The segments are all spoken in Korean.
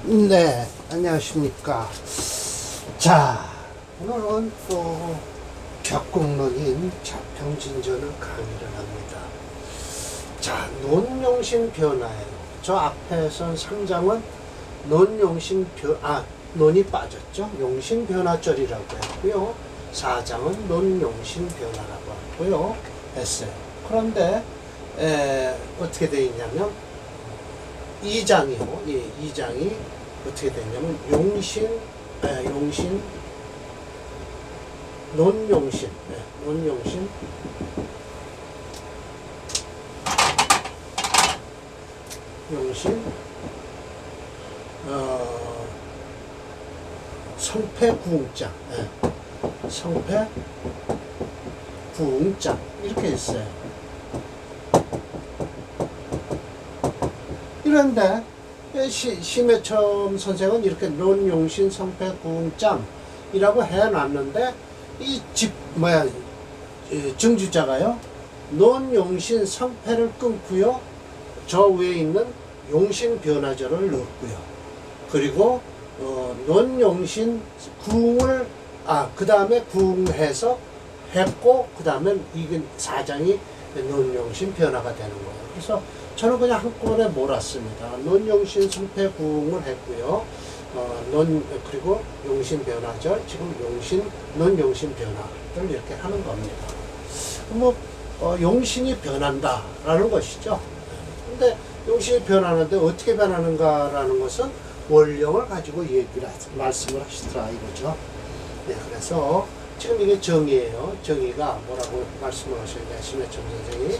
네, 안녕하십니까. 자, 오늘은 또 격국론인 자평진전을 강의를 합니다. 자, 논용신 변화예요. 저 앞에선 상장은 논이 빠졌죠. 용신 변화절이라고 했고요. 사장은 논용신 변화라고 하고요. 했어요. 그런데 어떻게 되어 있냐면 2장이요. 예, 2장이 어떻게 되냐면 용신, 논용신, 논용신, 용신, 성패구웅장, 성패구웅장 이렇게 있어요. 그런데 심해첨 선생은 이렇게 논용신 성패구웅장이라고 해놨는데 증주자가요 논용신 성패를 끊고요 저 위에 있는 용신 변화절을 넣었고요. 그리고 논용신 구웅을 그 다음에 구웅해서 했고 그 다음에 이게 사장이 논용신 변화가 되는 거예요. 그래서 저는 그냥 한꺼번에 몰았습니다. 논용신 성패구웅을 했고요. 그리고 용신 변화절, 지금 논용신 변화를 이렇게 하는 겁니다. 용신이 변한다라는 것이죠. 근데 용신이 변하는데 어떻게 변하는가라는 것은 원령을 가지고 말씀을 하시더라 이거죠. 네, 그래서 지금 이게 정의예요. 정의가 뭐라고 말씀을 하셨냐, 심해첨 선생이.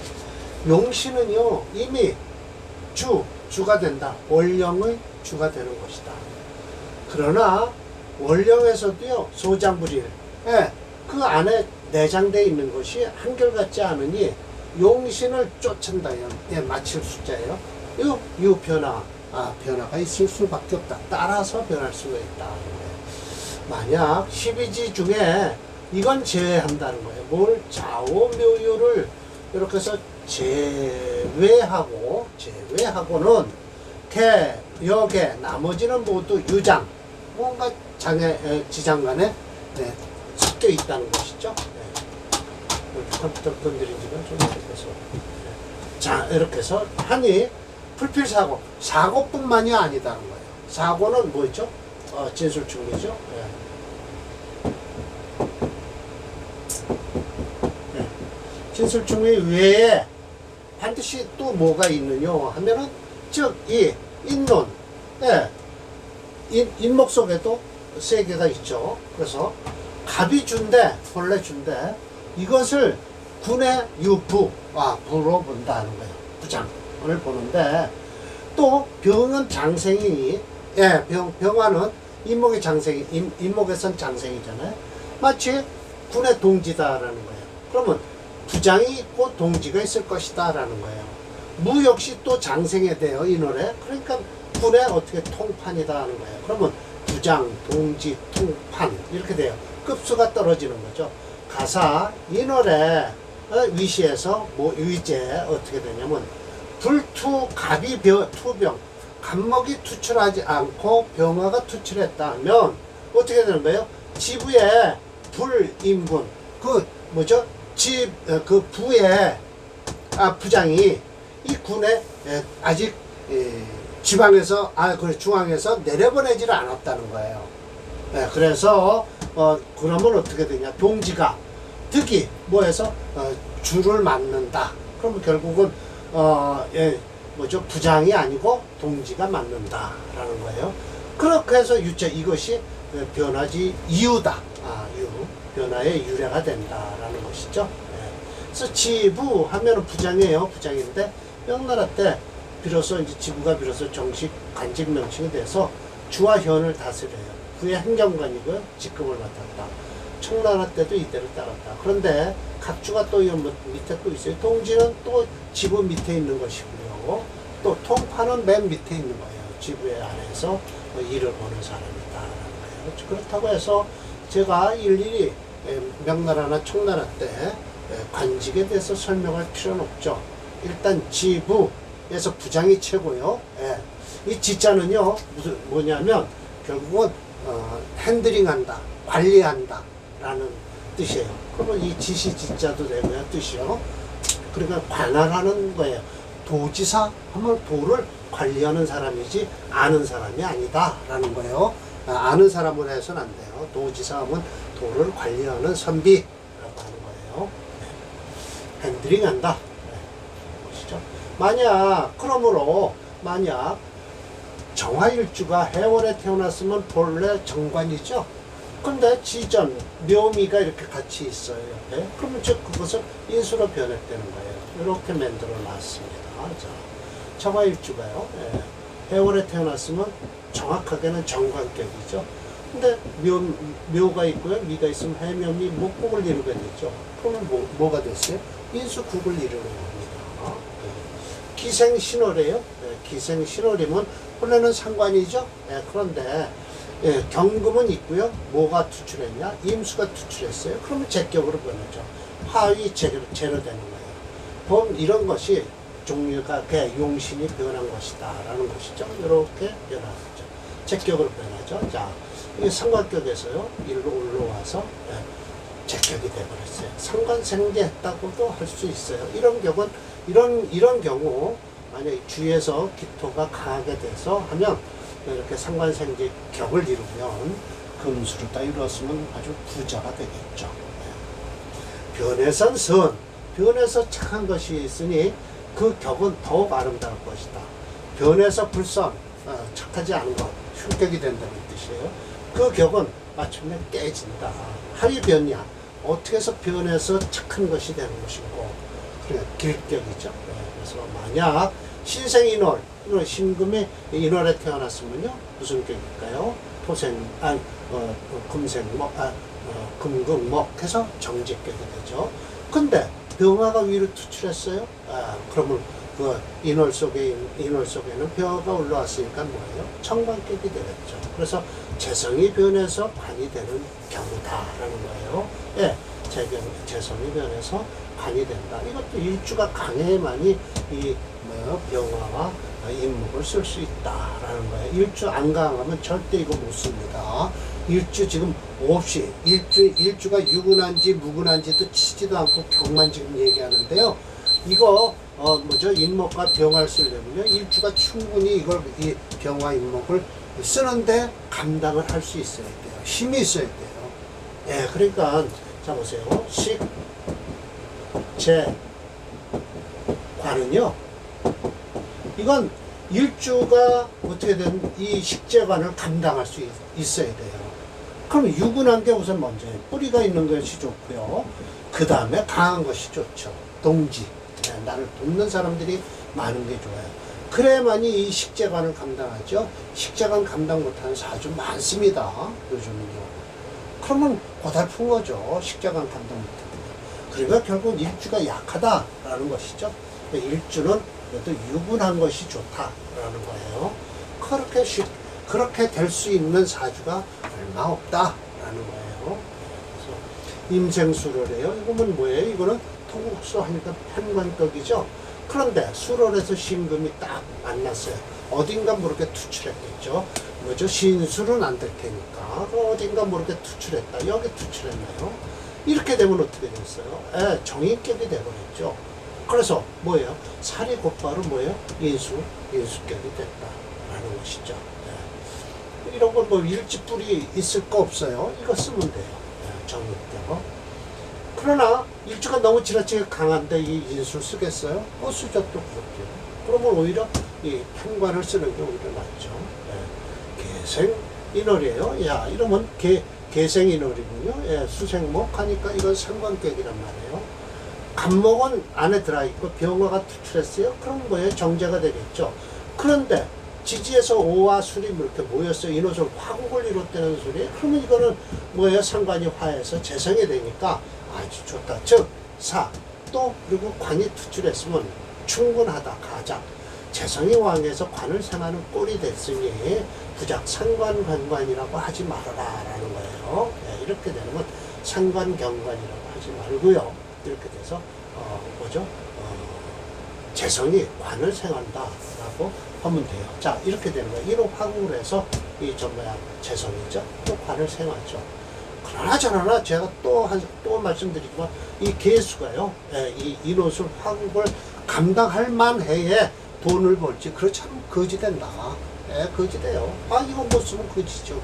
용신은요, 이미 주가 된다. 원령의 주가 되는 것이다. 그러나, 원령에서도요, 소장불일, 그 안에 내장되어 있는 것이 한결같지 않으니, 용신을 쫓는다. 마칠 숫자예요. 이 변화가 있을 수밖에 없다. 따라서 변할 수가 있다. 만약 12지 중에 이건 제외한다는 거예요. 뭘? 좌오묘유를 이렇게 해서 제외하고는 개, 나머지는 모두 유장, 뭔가 지장간에 섞여 있다는 것이죠. 컴퓨터 건드리지가 좀 이렇게 해서. 자, 이렇게 해서 하니 사고뿐만이 아니다는 거예요. 사고는 뭐죠? 진술충이죠. 진술충의 외에 반드시 또 뭐가 있느냐 하면은 즉 이 인론, 인목 속에도 세 개가 있죠. 그래서 갑이 본래 준대 이것을 군의 부로 본다는 거예요. 부장을 보는데 또 병은 장생이니 병화는 인목에선 장생이잖아요. 마치 군의 동지다라는 거예요. 그러면 부장이 있고 동지가 있을 것이다 라는 거예요. 무 역시 또 장생에 대요 인월에. 그러니까 군의 어떻게 통판이다 하는 거예요. 그러면 부장, 동지, 통판 이렇게 돼요. 급수가 떨어지는 거죠. 가사 인월에 위시에서 위제 어떻게 되냐면 불투 갑이 투병 갑목이 투출하지 않고 병화가 투출했다 하면 어떻게 되는 거예요? 지부에 불인분 그 부의 부장이 이 군에 아직 지방에서 중앙에서 내려보내지를 않았다는 거예요. 그래서 그러면 어떻게 되냐? 동지가 득이 뭐해서 주를 맡는다. 그러면 결국은 부장이 아니고 동지가 맡는다라는 거예요. 그렇게 해서 이것이 변화지 이유다. 변화의 유래가 된다라는 것이죠. 그래서 지부 하면은 부장이에요. 부장인데 명나라 때 비로소 이제 지부가 정식 간직 명칭이 돼서 주와 현을 다스려요. 부의 행정관이고 직급을 맡았다. 청나라 때도 이대로 따랐다. 그런데 각주가 또 밑에 또 있어요. 동지는 또 지부 밑에 있는 것이고요. 또 통파는 맨 밑에 있는 거예요. 지부의 안에서 일을 보는 사람이다라는 거예요. 그렇다고 해서 제가 일일이 명나라나 청나라 때 관직에 대해서 설명할 필요는 없죠. 일단 지부에서 부장이 최고요. 이 지자는요, 무슨, 뭐냐면, 결국은, 핸들링한다, 관리한다, 라는 뜻이에요. 그러면 이 지시 지자도 되고요, 뜻이요. 그러니까 관할하는 거예요. 도지사 하면 도를 관리하는 사람이지, 아는 사람이 아니다, 라는 거예요. 아는 사람으로 해서는 안 돼요. 도지사 하면 도를 관리하는 선비라고 하는 거예요. 네. 핸들링한다. 보시죠. 만약 정화일주가 해월에 태어났으면 본래 정관이죠. 근데 지전, 묘미가 이렇게 같이 있어요, 옆에. 그러면 즉 그것을 인수로 변했다는 거예요. 이렇게 만들어 놨습니다. 자, 정화일주가요. 예. 해월에 태어났으면 정확하게는 정관격이죠. 근데 묘가 있고요, 미가 있으면 해묘미 목국을 이루게 되죠. 그러면 뭐가 됐어요? 인수국을 이루는 겁니다. 예. 기생신월이에요. 예. 기생신월이면 원래는 상관이죠. 예. 그런데 예, 경금은 있고요. 뭐가 투출했냐? 임수가 투출했어요. 그러면 제격으로 변하죠. 화위 제로 되는 거예요. 그럼 이런 것이 종류가 용신이 변한 것이다 라는 것이죠. 이렇게 변하죠. 제격으로 변하죠. 자, 이 상관격에서요, 일로 올라와서 예, 제격이 되어버렸어요. 상관생제했다고도 할 수 있어요. 이런 경우는 이런 경우 만약 주위에서 기토가 강하게 돼서 하면 이렇게 상관생제 격을 이루면 금수를 딱 이루었으면 아주 부자가 되겠죠. 네. 변해선 선, 변해서 착한 것이 있으니 그 격은 더욱 아름다울 것이다. 변해서 불선, 착하지 않은 것, 흉격이 된다는 뜻이에요. 그 격은 마침내 깨진다. 하위 변이야. 어떻게 해서 변해서 착한 것이 되는 것이고, 그래 길격이죠. 네. 그래서 만약 신생인월, 신금이 인월에 태어났으면요, 무슨 격일까요? 토생, 금생목, 금금목 해서 정직격이 되죠. 근데 병화가 위로 투출했어요. 그러면 그 인월 속에는 병화가 올라왔으니까 뭐예요? 청관격이 되겠죠. 그래서 재성이 변해서 관이 되는 경우다라는 거예요. 예, 재성이 변해서 관이 된다. 이것도 일주가 강해야만이 이 병화와 임목을 쓸 수 있다라는 거예요. 일주 안 강하면 절대 이거 못 씁니다. 일주 지금 없이 일주가 유근한지 무근한지도 치지도 않고 격만 지금 얘기하는데요. 이거 임목과 병화를 쓰려면요, 일주가 충분히 이 병화 임목을 쓰는데 감당을 할 수 있어야 돼요. 힘이 있어야 돼요. 예, 그러니까 자 보세요. 식, 재, 관은요, 이건 일주가 어떻게든 이 식재관을 감당할 수 있어야 돼요. 그럼 유근한 게 우선 먼저예요. 뿌리가 있는 것이 좋고요. 그 다음에 강한 것이 좋죠. 동지. 네, 나를 돕는 사람들이 많은 게 좋아요. 그래야만이 이 식재관을 감당하죠. 식재관 감당 못하는 사주 많습니다. 요즘은요. 그러면 고달픈 거죠. 식재관 감당 못하는. 그러니까 결국 일주가 약하다라는 것이죠. 일주는 그래도 유분한 것이 좋다라는 거예요. 그렇게 될 수 있는 사주가 얼마 없다라는 거예요. 그래서 임생수월이에요. 이거는 뭐예요? 이거는 통국수 하니까 편관격이죠. 그런데 수월에서 신금이 딱 만났어요. 어딘가 모르게 투출했겠죠. 뭐죠? 신술은 안 될 테니까 어딘가 모르게 투출했다. 여기 투출했나요? 이렇게 되면 어떻게 됐어요? 정인격이 되버렸죠. 그래서 뭐예요? 살이 곧바로 뭐예요? 인수격이 됐다라는 것이죠. 네. 이런 건 뭐 일지뿔이 있을 거 없어요. 이거 쓰면 돼요. 네. 정인격. 그러나 일주가 너무 지나치게 강한데 이 인수를 쓰겠어요? 수적도 그렇죠. 그러면 오히려 이 편관을 쓰는 게 오히려 낫죠. 네. 계생인월이에요. 야, 이러면 계생인월이군요. 예, 수생목 하니까 이건 상관격이란 말이에요. 간목은 안에 들어있고 병화가 투출했어요. 그럼 뭐예요? 정제가 되겠죠. 그런데 지지에서 오와 술이 이렇게 모였어요. 인호술 화국을 이뤘다는 소리. 그러면 이거는 뭐예요? 상관이 화해서 재성이 되니까 아주 좋다. 즉, 또 그리고 관이 투출했으면 충분하다. 가장 재성이 왕에서 관을 생하는 꼴이 됐으니 부작 상관관관이라고 하지 말아라 라는 거예요. 네, 이렇게 되면 상관경관이라고 하지 말고요. 이렇게 돼서 재성이 관을 생한다라고 하면 돼요. 자, 이렇게 되는 거예요. 1호 화국을 해서 이 재성이죠. 또 관을 생하죠. 그러나 저러나 제가 또 말씀드리지만 이 개수가요, 이 인호술 화국을 감당할 만해에 돈을 벌지, 그렇지 않으면 거지된다. 거지돼요. 이거 못 쓰면 거지죠.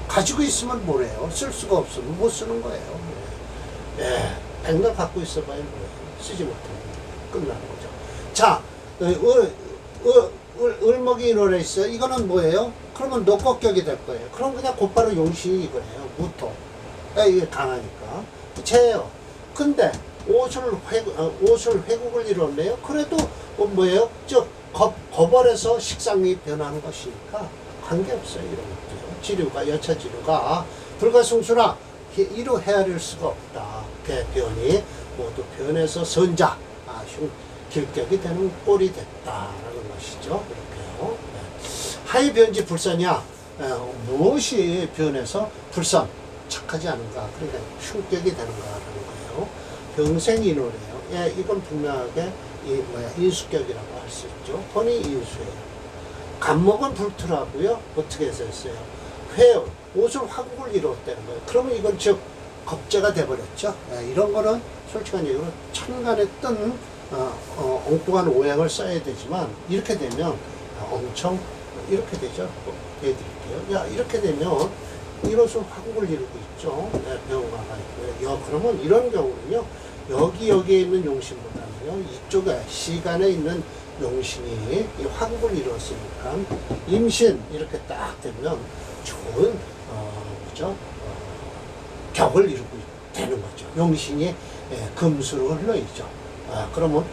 가지고 있으면 뭐래요? 쓸 수가 없으면 못 쓰는 거예요. 백날 갖고 있어봐야 뭐예요? 쓰지 못하면 끝나는 거죠. 자, 을목이 인호를 있어요. 이거는 뭐예요? 그러면 노꺾격이 될 거예요. 그럼 그냥 곧바로 용신이 이거예요. 무토. 이게 강하니까. 재예요. 근데 옷을 회국을 이뤘네요. 그래도 뭐예요? 거벌에서 식상이 변하는 것이니까 관계없어요. 이런 것도요. 지류가, 여차 지류가 불가승수나 이로 헤아릴 수가 없다. 변이 모두 변해서 선자, 길격이 되는 꼴이 됐다라는 것이죠. 이렇게요. 하이 변지 불선이야. 무엇이 변해서 불선, 착하지 않은가, 그러니까 흉격이 되는가라는 거예요. 병생인호래요. 이건 분명하게 인수격이라고 할 수 있죠. 본이 인수예요. 간목은 불투라고요. 어떻게 해서 했어요? 옷을 화국을 이뤘다는 거예요. 그러면 이건 즉 겁재가 돼버렸죠. 이런 거는 솔직한 얘기로 천간에 뜬 엉뚱한 오행을 써야 되지만 이렇게 되면 엄청 이렇게 되죠. 해드릴게요. 이렇게 되면 이로써 화국을 이루고 있죠. 병화가 있고요. 그러면 이런 경우는요, 여기에 있는 용신보다는요, 이쪽에 시간에 있는 용신이 이 화국을 이뤘으니까 임신 이렇게 딱 되면 좋은 격을 이루고 되는 거죠. 용신이 금수로 흘러있죠. 그러면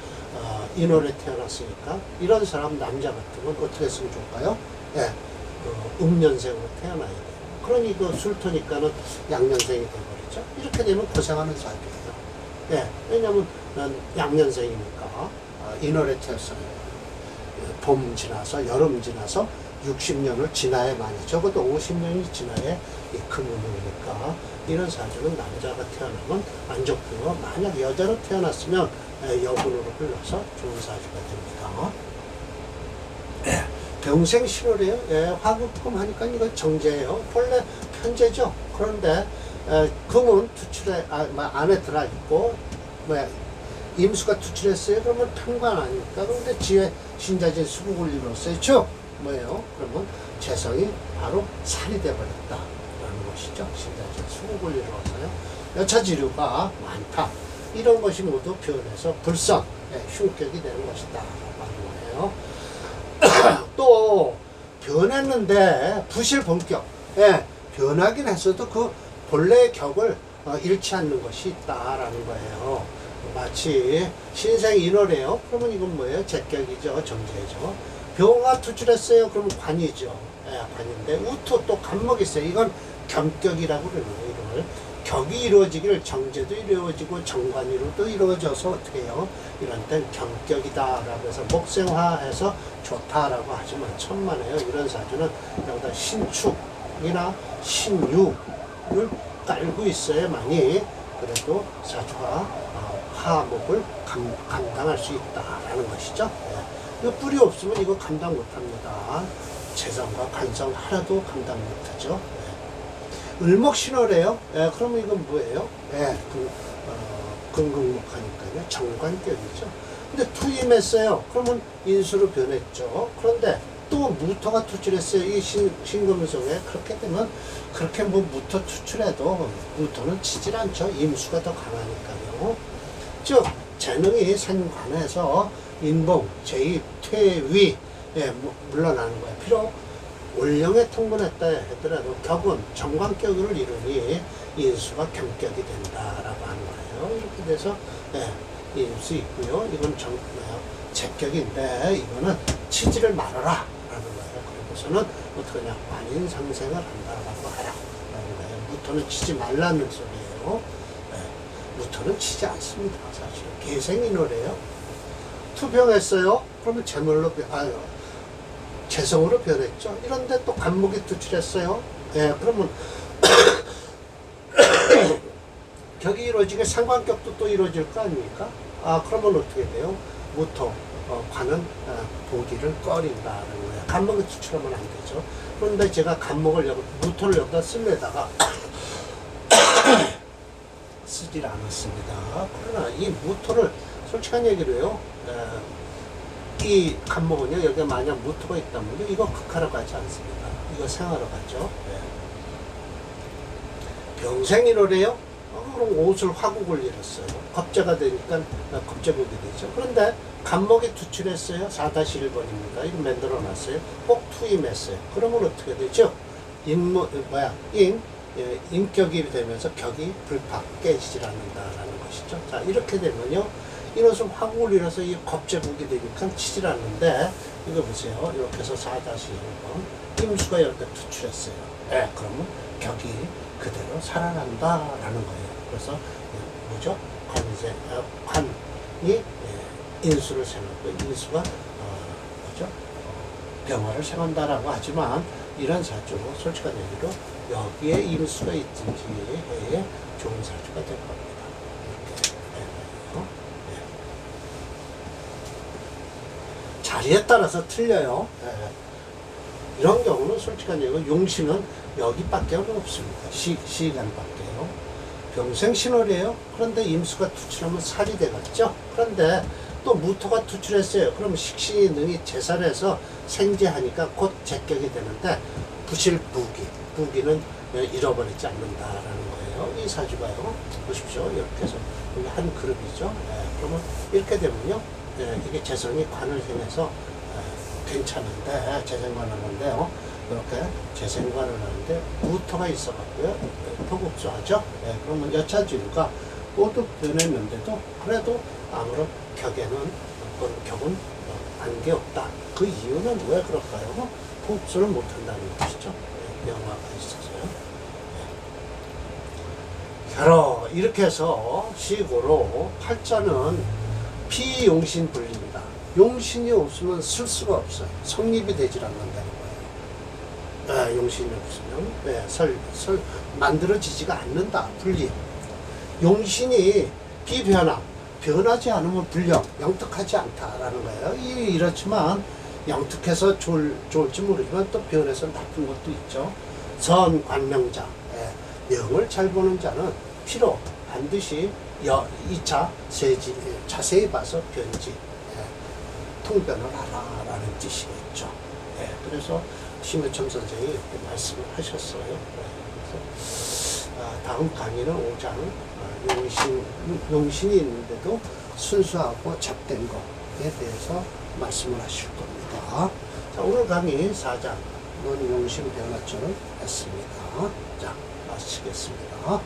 인월에 태어났으니까 이런 사람 남자 같으면 어떻게 했으면 좋을까요? 음년생으로 태어나야 돼요. 그러니 술 터니까는 양년생이 돼버리죠. 이렇게 되면 고생하는 사람이에요. 왜냐면 양년생이니까 인월에 태어났어요. 봄 지나서 여름 지나서 60년을 지나야 많이, 적어도 50년이 지나야 이 금운이니까 이런 사주는 남자가 태어나면 안 좋고요. 만약 여자로 태어났으면 여군으로 흘러서 좋은 사주가 됩니다. 병생 신호래요. 화급금 하니까 이거 정제예요. 본래 편제죠. 그런데 금은 투출에 안에 들어 있고 임수가 투출했어요. 그러면 편관 아닙니까? 그런데 지혜 신자진 수국을 이뤘어요. 즉 뭐예요? 그러면 재성이 바로 살이 되어버렸다라는 것이죠. 신자진 수국을 이루어서요. 여차지류가 많다. 이런 것이 모두 변해서 불선, 흉격이 되는 것이다 라고 하는 거예요. 또 변했는데 부실 본격, 변하긴 했어도 그 본래의 격을 잃지 않는 것이 있다라는 거예요. 마치 신생 인월이에요. 그러면 이건 뭐예요? 제격이죠. 정제죠. 병화 투출했어요. 그러면 관이죠. 관인데 우토 또 간목이 있어요. 이건 겸격이라고 그러는 거예요. 이걸 격이 이루어지기를 정제도 이루어지고 정관이로도 이루어져서 어떻게 해요? 이런 땐 겸격이다라고 해서 목생화해서 좋다라고 하지만 천만에요. 이런 사주는 여기다 신축이나 신유를 깔고 있어야만이 그래도 사주가 화목을 감당할 수 있다라는 것이죠. 이거 뿌리 없으면 이거 감당 못합니다. 재성과 관성 하나도 감당 못하죠. 을목신호래요. 그러면 이건 뭐예요? 금극목하니까요. 정관격이죠. 근데 투임했어요. 그러면 인수로 변했죠. 그런데 또 무토가 투출했어요. 이 신금속에. 그렇게 되면 그렇게 무토 투출해도 무토는 치질 않죠. 임수가 더 강하니까요. 즉 재능이 생관해서 인봉, 재입, 퇴위 물러나는 거예요. 비록 올령에 통근했다 하더라도 격은 정관격을 이루니 인수가 경격이 된다라고 하는 거예요. 이렇게 돼서 인수 있고요. 이건 제격인데 이거는 치지를 말아라 라는 거예요. 그래서는 어떡하냐, 관인상생을 한다라고 하라 라는 거예요. 무토는 치지 말라는 소리예요. 무토는 치지 않습니다. 사실 계생인호래요. 투병했어요. 그러면 재성으로 변했죠. 이런데 또 간목이 투출했어요. 그러면 격이 이루어지게 상관격도 또 이루어질 거 아닙니까? 그러면 어떻게 돼요? 무토, 관은 보기를 꺼린다는 거예요. 간목이 투출하면 안 되죠. 그런데 제가 간목을 무토를 여기다 쓰려다가 쓰질 않았습니다. 그러나 이 무토를 솔직한 얘기로 해요. 이 간목은요, 여기에 만약 무토가 있다면요, 이거 극하러 가지 않습니다. 이거 생하러 가죠. 병생일호래요. 그럼 옷을 화국을 잃었어요. 겁재가 되니까 겁재국이 되죠. 그런데 간목이 투출했어요. 4-1번입니다. 이거 만들어 놨어요. 꼭 투임했어요. 그러면 어떻게 되죠? 인격이 되면서 격이 불팍 깨지질 않는다라는 것이죠. 자, 이렇게 되면요, 이것을 화국을 잃어서 이 겁재국이 되니까 치질 않는데, 이거 보세요. 이렇게 해서 4-1번. 임수가 이렇게 투출했어요. 그러면 격이 그대로 살아난다라는 거예요. 그래서 뭐죠? 관이 인수를 생하고 인수가 뭐죠? 병화를 생한다라고 하지만 이런 사주로 솔직한 얘기로 여기에 임수가 있든지 해에 좋은 사주가 될 겁니다. 이렇게 자리에 따라서 틀려요. 이런 경우는 솔직한 얘기로 용신은 여기밖에 없습니다. 시간밖에요. 병생신월이에요. 그런데 임수가 투출하면 살이 되겠죠. 그런데 또 무토가 투출했어요. 그러면 식신이 능히 제살해서 생재하니까 곧 제격이 되는데 부기는 잃어버리지 않는다라는 거예요. 이 사주가요. 보십시오. 이렇게 해서 여기 한 그룹이죠. 그러면 이렇게 되면요, 이게 재성이 관을 행해서 괜찮은데 재생관을 하는데요. 이렇게 재생관을 하는데 무토가 있어갖고요, 토국수하죠. 그러면 여차지우가 모두 변했는데도 그래도 아무런 격은 관계없다. 그 이유는 왜 그럴까요? 토국수를 못한다는 것이죠. 병화가 있어서요. 여러 이렇게 해서 식으로 팔자는 비용신 분리입니다. 용신이 없으면 쓸 수가 없어요. 성립이 되질 않는다는 거예요. 용신이 없으면 만들어지지가 않는다. 분리. 용신이 비변화, 변하지 않으면 불령, 영특하지 않다라는 거예요. 이렇지만 영특해서 좋을지 모르지만 또 변해서 나쁜 것도 있죠. 선관명자, 명을 잘 보는 자는 필요 반드시 2차 자세히 봐서 변지, 통변을 하라라는 뜻이겠죠. 그래서 심해첨 선생이 이렇게 말씀을 하셨어요. 그래서 다음 강의는 5장 용신이 있는데도 순수하고 잡된 것에 대해서 말씀을 하실 겁니다. 자, 오늘 강의 4장은 용신 변화처럼 했습니다. 자, 마치겠습니다.